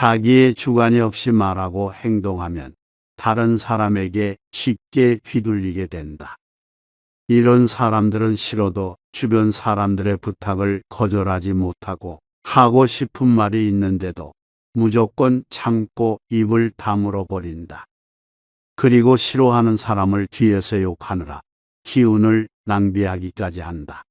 자기의 주관이 없이 말하고 행동하면 다른 사람에게 쉽게 휘둘리게 된다. 이런 사람들은 싫어도 주변 사람들의 부탁을 거절하지 못하고 하고 싶은 말이 있는데도 무조건 참고 입을 다물어 버린다. 그리고 싫어하는 사람을 뒤에서 욕하느라 기운을 낭비하기까지 한다.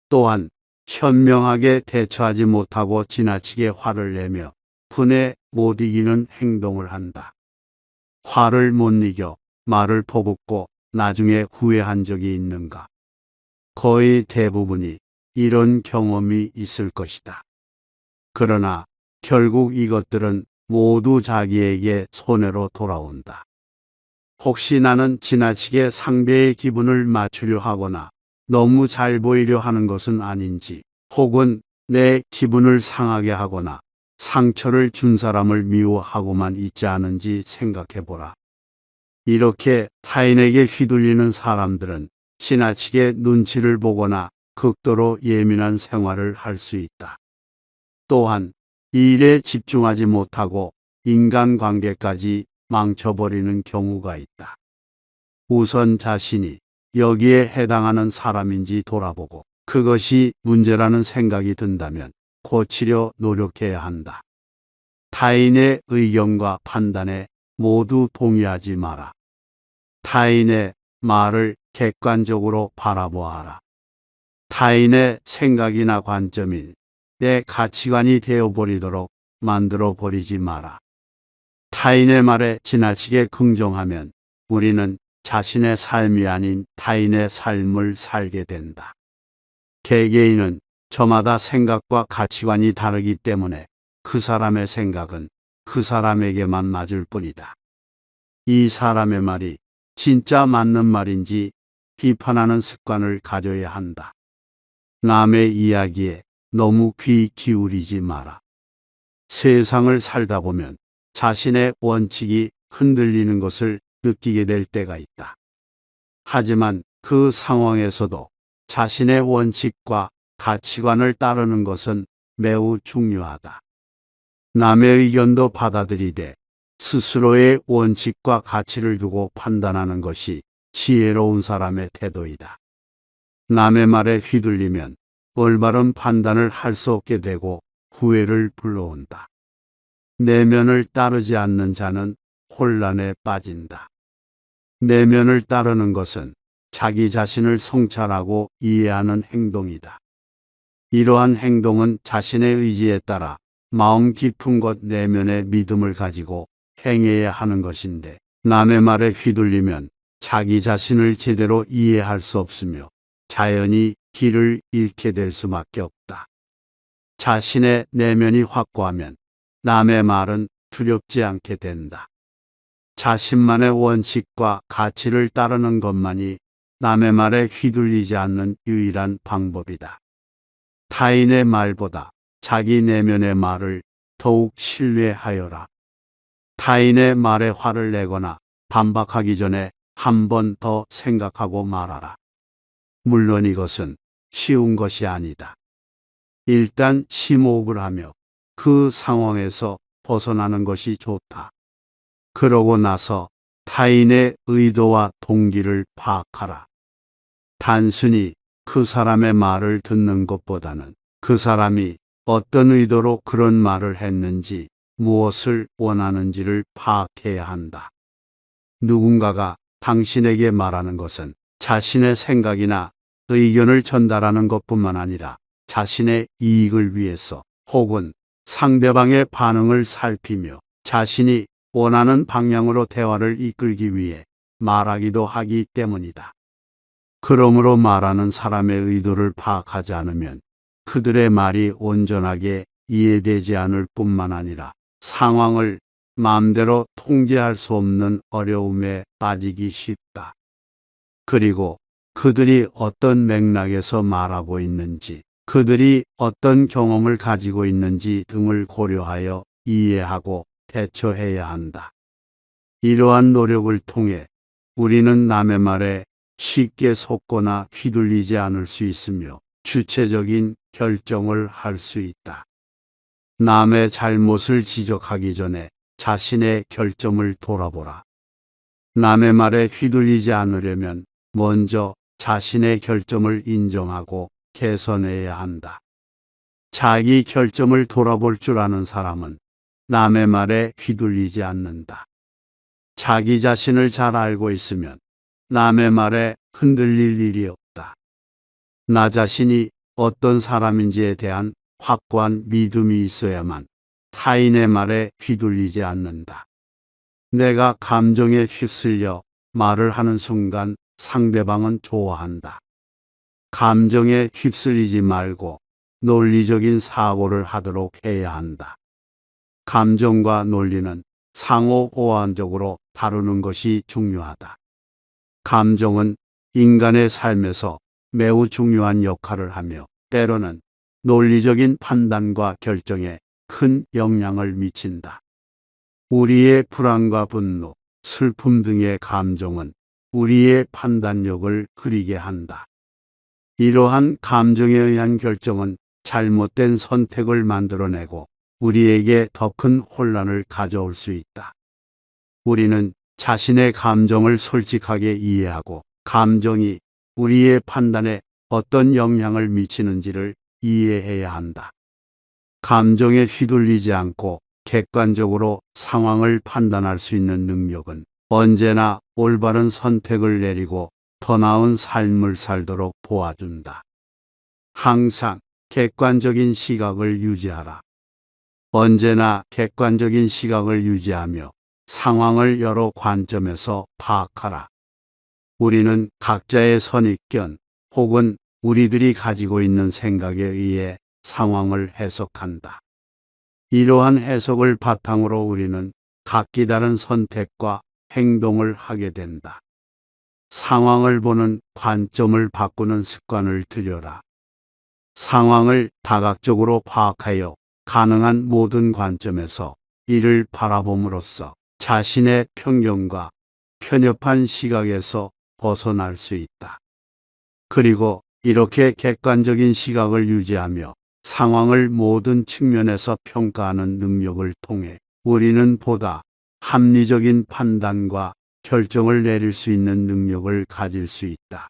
또한 현명하게 대처하지 못하고 지나치게 화를 내며 분에 못 이기는 행동을 한다. 화를 못 이겨 말을 퍼붓고 나중에 후회한 적이 있는가? 거의 대부분이 이런 경험이 있을 것이다. 그러나 결국 이것들은 모두 자기에게 손해로 돌아온다. 혹시 나는 지나치게 상대의 기분을 맞추려 하거나 너무 잘 보이려 하는 것은 아닌지, 혹은 내 기분을 상하게 하거나 상처를 준 사람을 미워하고만 있지 않은지 생각해 보라. 이렇게 타인에게 휘둘리는 사람들은 지나치게 눈치를 보거나 극도로 예민한 생활을 할 수 있다. 또한 일에 집중하지 못하고 인간관계까지 망쳐버리는 경우가 있다. 우선 자신이 여기에 해당하는 사람인지 돌아보고 그것이 문제라는 생각이 든다면 고치려 노력해야 한다. 타인의 의견과 판단에 모두 동의하지 마라. 타인의 말을 객관적으로 바라보아라. 타인의 생각이나 관점이 내 가치관이 되어버리도록 만들어버리지 마라. 타인의 말에 지나치게 긍정하면 우리는 자신의 삶이 아닌 타인의 삶을 살게 된다. 개개인은 저마다 생각과 가치관이 다르기 때문에 그 사람의 생각은 그 사람에게만 맞을 뿐이다. 이 사람의 말이 진짜 맞는 말인지 비판하는 습관을 가져야 한다. 남의 이야기에 너무 귀 기울이지 마라. 세상을 살다 보면 자신의 원칙이 흔들리는 것을 느끼게 될 때가 있다. 하지만 그 상황에서도 자신의 원칙과 가치관을 따르는 것은 매우 중요하다. 남의 의견도 받아들이되 스스로의 원칙과 가치를 두고 판단하는 것이 지혜로운 사람의 태도이다. 남의 말에 휘둘리면 올바른 판단을 할 수 없게 되고 후회를 불러온다. 내면을 따르지 않는 자는 혼란에 빠진다. 내면을 따르는 것은 자기 자신을 성찰하고 이해하는 행동이다. 이러한 행동은 자신의 의지에 따라 마음 깊은 곳 내면의 믿음을 가지고 행해야 하는 것인데, 남의 말에 휘둘리면 자기 자신을 제대로 이해할 수 없으며 자연히 길을 잃게 될 수밖에 없다. 자신의 내면이 확고하면 남의 말은 두렵지 않게 된다. 자신만의 원칙과 가치를 따르는 것만이 남의 말에 휘둘리지 않는 유일한 방법이다. 타인의 말보다 자기 내면의 말을 더욱 신뢰하여라. 타인의 말에 화를 내거나 반박하기 전에 한 번 더 생각하고 말하라. 물론 이것은 쉬운 것이 아니다. 일단 심호흡을 하며 그 상황에서 벗어나는 것이 좋다. 그러고 나서 타인의 의도와 동기를 파악하라. 단순히 그 사람의 말을 듣는 것보다는 그 사람이 어떤 의도로 그런 말을 했는지, 무엇을 원하는지를 파악해야 한다. 누군가가 당신에게 말하는 것은 자신의 생각이나 의견을 전달하는 것뿐만 아니라 자신의 이익을 위해서, 혹은 상대방의 반응을 살피며 자신이 원하는 방향으로 대화를 이끌기 위해 말하기도 하기 때문이다. 그러므로 말하는 사람의 의도를 파악하지 않으면 그들의 말이 온전하게 이해되지 않을 뿐만 아니라 상황을 마음대로 통제할 수 없는 어려움에 빠지기 쉽다. 그리고 그들이 어떤 맥락에서 말하고 있는지, 그들이 어떤 경험을 가지고 있는지 등을 고려하여 이해하고 대처해야 한다. 이러한 노력을 통해 우리는 남의 말에 쉽게 속거나 휘둘리지 않을 수 있으며 주체적인 결정을 할 수 있다. 남의 잘못을 지적하기 전에 자신의 결점을 돌아보라. 남의 말에 휘둘리지 않으려면 먼저 자신의 결점을 인정하고 개선해야 한다. 자기 결점을 돌아볼 줄 아는 사람은 남의 말에 휘둘리지 않는다. 자기 자신을 잘 알고 있으면 남의 말에 흔들릴 일이 없다. 나 자신이 어떤 사람인지에 대한 확고한 믿음이 있어야만 타인의 말에 휘둘리지 않는다. 내가 감정에 휩쓸려 말을 하는 순간 상대방은 좋아한다. 감정에 휩쓸리지 말고 논리적인 사고를 하도록 해야 한다. 감정과 논리는 상호 보완적으로 다루는 것이 중요하다. 감정은 인간의 삶에서 매우 중요한 역할을 하며 때로는 논리적인 판단과 결정에 큰 영향을 미친다. 우리의 불안과 분노, 슬픔 등의 감정은 우리의 판단력을 흐리게 한다. 이러한 감정에 의한 결정은 잘못된 선택을 만들어내고 우리에게 더 큰 혼란을 가져올 수 있다. 우리는 자신의 감정을 솔직하게 이해하고 감정이 우리의 판단에 어떤 영향을 미치는지를 이해해야 한다. 감정에 휘둘리지 않고 객관적으로 상황을 판단할 수 있는 능력은 언제나 올바른 선택을 내리고 더 나은 삶을 살도록 도와준다. 항상 객관적인 시각을 유지하라. 언제나 객관적인 시각을 유지하며 상황을 여러 관점에서 파악하라. 우리는 각자의 선입견 혹은 우리들이 가지고 있는 생각에 의해 상황을 해석한다. 이러한 해석을 바탕으로 우리는 각기 다른 선택과 행동을 하게 된다. 상황을 보는 관점을 바꾸는 습관을 들여라. 상황을 다각적으로 파악하여 가능한 모든 관점에서 이를 바라봄으로써 자신의 편견과 편협한 시각에서 벗어날 수 있다. 그리고 이렇게 객관적인 시각을 유지하며 상황을 모든 측면에서 평가하는 능력을 통해 우리는 보다 합리적인 판단과 결정을 내릴 수 있는 능력을 가질 수 있다.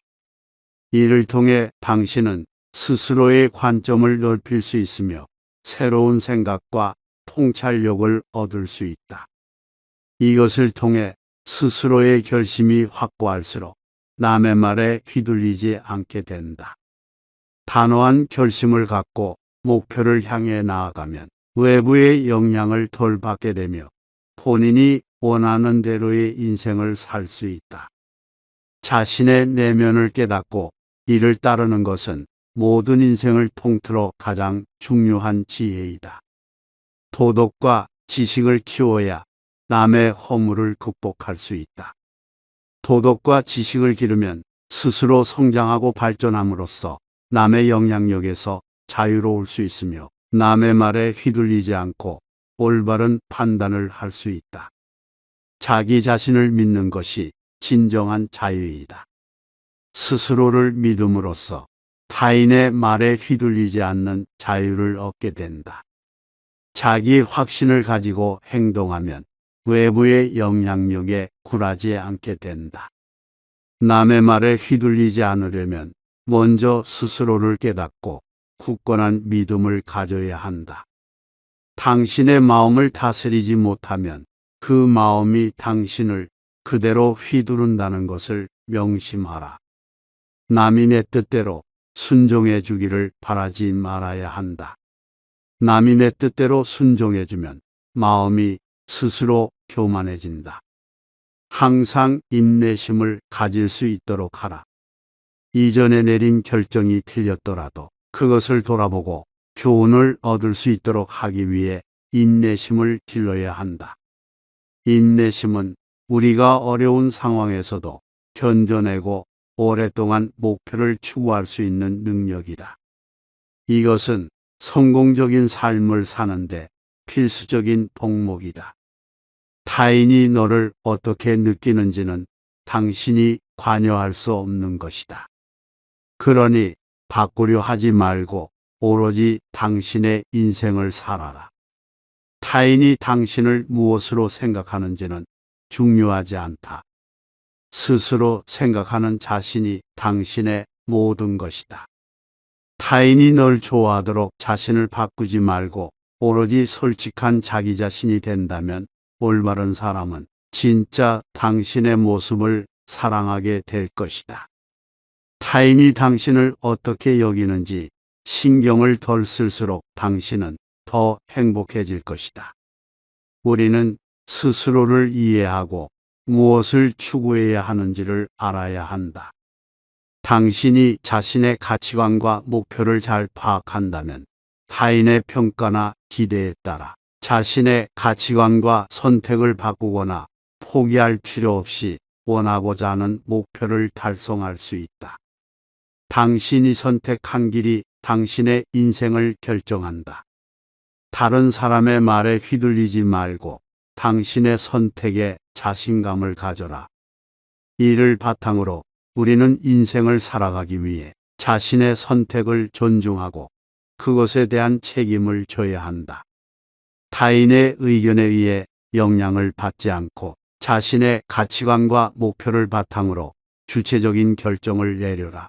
이를 통해 당신은 스스로의 관점을 넓힐 수 있으며 새로운 생각과 통찰력을 얻을 수 있다. 이것을 통해 스스로의 결심이 확고할수록 남의 말에 휘둘리지 않게 된다. 단호한 결심을 갖고 목표를 향해 나아가면 외부의 영향을 덜 받게 되며 본인이 원하는 대로의 인생을 살 수 있다. 자신의 내면을 깨닫고 이를 따르는 것은 모든 인생을 통틀어 가장 중요한 지혜이다. 도덕과 지식을 키워야 남의 허물을 극복할 수 있다. 도덕과 지식을 기르면 스스로 성장하고 발전함으로써 남의 영향력에서 자유로울 수 있으며 남의 말에 휘둘리지 않고 올바른 판단을 할 수 있다. 자기 자신을 믿는 것이 진정한 자유이다. 스스로를 믿음으로써 타인의 말에 휘둘리지 않는 자유를 얻게 된다. 자기 확신을 가지고 행동하면 외부의 영향력에 굴하지 않게 된다. 남의 말에 휘둘리지 않으려면 먼저 스스로를 깨닫고 굳건한 믿음을 가져야 한다. 당신의 마음을 다스리지 못하면 그 마음이 당신을 그대로 휘두른다는 것을 명심하라. 남이 내 뜻대로 순종해 주기를 바라지 말아야 한다. 남이 내 뜻대로 순종해 주면 마음이 스스로 교만해진다. 항상 인내심을 가질 수 있도록 하라. 이전에 내린 결정이 틀렸더라도 그것을 돌아보고 교훈을 얻을 수 있도록 하기 위해 인내심을 길러야 한다. 인내심은 우리가 어려운 상황에서도 견뎌내고 오랫동안 목표를 추구할 수 있는 능력이다. 이것은 성공적인 삶을 사는데 필수적인 덕목이다. 타인이 너를 어떻게 느끼는지는 당신이 관여할 수 없는 것이다. 그러니 바꾸려 하지 말고 오로지 당신의 인생을 살아라. 타인이 당신을 무엇으로 생각하는지는 중요하지 않다. 스스로 생각하는 자신이 당신의 모든 것이다. 타인이 널 좋아하도록 자신을 바꾸지 말고 오로지 솔직한 자기 자신이 된다면 올바른 사람은 진짜 당신의 모습을 사랑하게 될 것이다. 타인이 당신을 어떻게 여기는지 신경을 덜 쓸수록 당신은 더 행복해질 것이다. 우리는 스스로를 이해하고 무엇을 추구해야 하는지를 알아야 한다. 당신이 자신의 가치관과 목표를 잘 파악한다면 타인의 평가나 기대에 따라 자신의 가치관과 선택을 바꾸거나 포기할 필요 없이 원하고자 하는 목표를 달성할 수 있다. 당신이 선택한 길이 당신의 인생을 결정한다. 다른 사람의 말에 휘둘리지 말고 당신의 선택에 자신감을 가져라. 이를 바탕으로 우리는 인생을 살아가기 위해 자신의 선택을 존중하고 그것에 대한 책임을 져야 한다. 타인의 의견에 의해 영향을 받지 않고 자신의 가치관과 목표를 바탕으로 주체적인 결정을 내려라.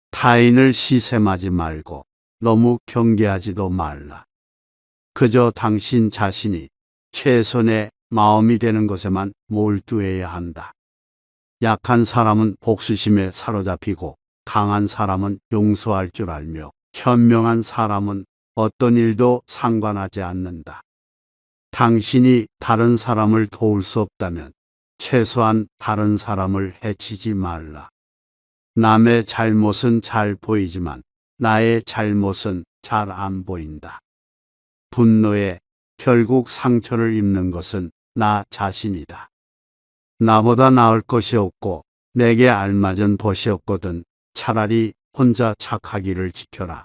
타인을 시샘하지 말고 너무 경계하지도 말라. 그저 당신 자신이 최선의 마음이 되는 것에만 몰두해야 한다. 약한 사람은 복수심에 사로잡히고 강한 사람은 용서할 줄 알며 현명한 사람은 어떤 일도 상관하지 않는다. 당신이 다른 사람을 도울 수 없다면 최소한 다른 사람을 해치지 말라. 남의 잘못은 잘 보이지만 나의 잘못은 잘 안 보인다. 분노에 결국 상처를 입는 것은 나 자신이다. 나보다 나을 것이 없고 내게 알맞은 벗이 없거든 차라리 혼자 착하기를 지켜라.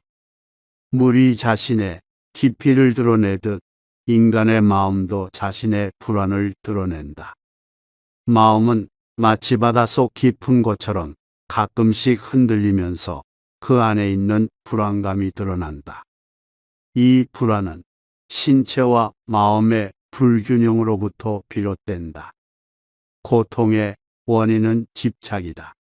물이 자신의 깊이를 드러내듯 인간의 마음도 자신의 불안을 드러낸다. 마음은 마치 바닷속 깊은 곳처럼 가끔씩 흔들리면서 그 안에 있는 불안감이 드러난다. 이 불안은 신체와 마음의 불균형으로부터 비롯된다. 고통의 원인은 집착이다.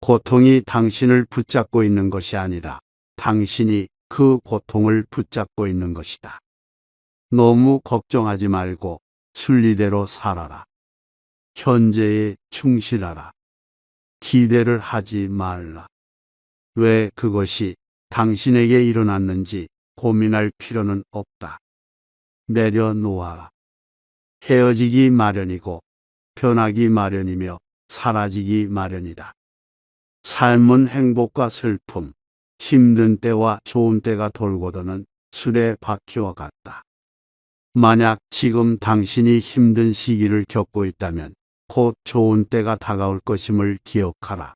고통이 당신을 붙잡고 있는 것이 아니라 당신이 그 고통을 붙잡고 있는 것이다. 너무 걱정하지 말고 순리대로 살아라. 현재에 충실하라. 기대를 하지 말라. 왜 그것이 당신에게 일어났는지 고민할 필요는 없다. 내려놓아라. 헤어지기 마련이고 변하기 마련이며 사라지기 마련이다. 삶은 행복과 슬픔, 힘든 때와 좋은 때가 돌고 도는 술의 바퀴와 같다. 만약 지금 당신이 힘든 시기를 겪고 있다면 곧 좋은 때가 다가올 것임을 기억하라.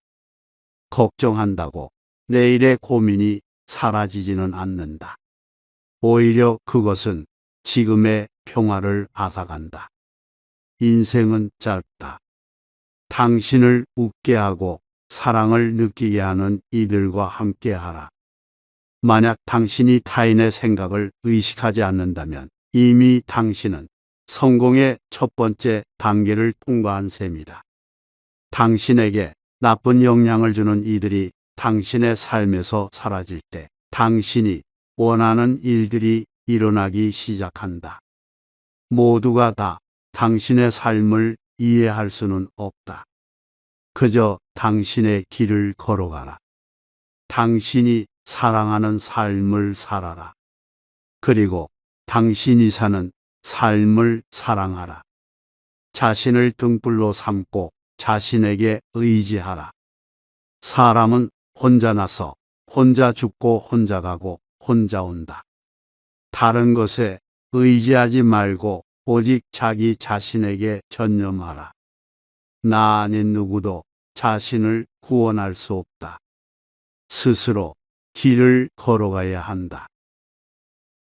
걱정한다고 내일의 고민이 사라지지는 않는다. 오히려 그것은 지금의 평화를 앗아간다. 인생은 짧다. 당신을 웃게 하고 사랑을 느끼게 하는 이들과 함께하라. 만약 당신이 타인의 생각을 의식하지 않는다면 이미 당신은 성공의 첫 번째 단계를 통과한 셈이다. 당신에게 나쁜 영향을 주는 이들이 당신의 삶에서 사라질 때 당신이 원하는 일들이 일어나기 시작한다. 모두가 다 당신의 삶을 이해할 수는 없다. 그저 당신의 길을 걸어가라. 당신이 사랑하는 삶을 살아라. 그리고 당신이 사는 삶을 사랑하라. 자신을 등불로 삼고 자신에게 의지하라. 사람은 혼자 나서 혼자 죽고 혼자 가고 혼자 온다. 다른 것에 의지하지 말고 오직 자기 자신에게 전념하라. 나 아닌 누구도 자신을 구원할 수 없다. 스스로 길을 걸어가야 한다.